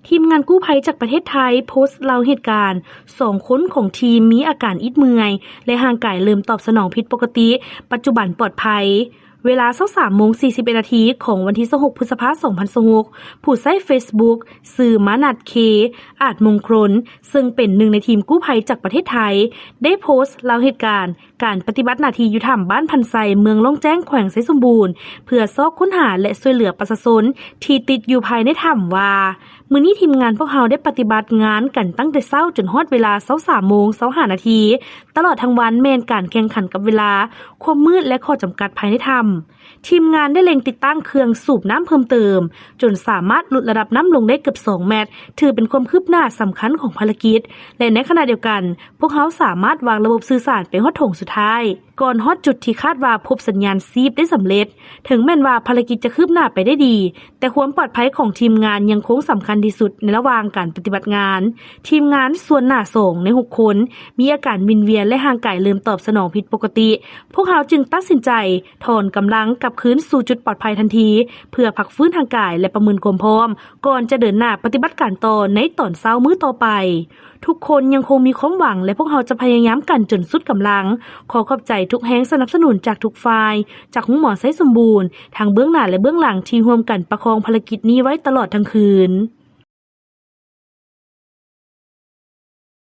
ทีมงานกู้ภัยจากประเทศไทยโพสต์เล่าเหตุการณ์2 คนของทีมมีอาการอิดเมื่อยและร่างกายเริ่มตอบสนองผิดปกติปัจจุบันปลอดภัยเวลา 23:41 นาทีของวันที่26 พฤษภาคม 2026ผู้ใช้ Facebook สื่อมานัดเคอาจมงคลซึ่งเป็นหนึ่งในทีมกู้ภัยจากประเทศไทยได้โพสต์เล่าเหตุการณ์การปฏิบัติหน้าที่อยู่ถ้ำบ้านพันไซเมืองล่องแจ้งแขวงไซสมบูรณ์เพื่อซอกค้นหาและช่วยเหลือประชาชนที่ติดอยู่ภายในถ้ำว่ามื้อนี้ทีมงานพวกเราได้ปฏิบัติงานกันตั้งแต่เช้าจนฮอดเวลา 23:25 นาทีตลอดทั้งวันแม่นการแข่งขันกับเวลาความมืดและข้อจำกัดภายในถ้ำทีมงานได้เล็งติดตั้งเครื่องสูบน้ำเพิ่มเติมจนสามารถลดระดับน้ำลงได้เกือบ2 เมตรถือเป็นความคืบหน้าสำคัญของภารกิจและในขณะเดียวกันพวกเขาสามารถวางระบบสื่อสารไปฮอดโถงสุดท้ายก่อนฮอดจุดที่คาดว่าพบสัญญาณซีบได้สำเร็จถึงแม้นว่าภารกิจจะคืบหน้าไปได้ดีแต่ความปลอดภัยของทีมงานยังคงสำคัญที่สุดในระหว่างการปฏิบัติงานทีมงานส่วนหน้า2ใน6 คนมีอาการวิงเวียนและร่างกายเริ่มตอบสนองผิดปกติพวกเขาจึงตัดสินใจถอนกำลังกลับคืนสู่จุดปลอดภัยทันทีเพื่อพักฟื้นทางกายและประเมินความพร้อมก่อนจะเดินหน้าปฏิบัติการต่อในตอนเช้ามื้อต่อไปทุกคนยังคงมีความหวังและพวกเราจะพยายามกันจนสุดกำลังขอขอบใจทุกแรงสนับสนุนจากทุกฝ่ายจากห้องหมอไซสมบูรณ์ทางเบื้องหน้าและเบื้องหลังที่ร่วมกันประคองภารกิจนี้ไว้ตลอดทั้งคืน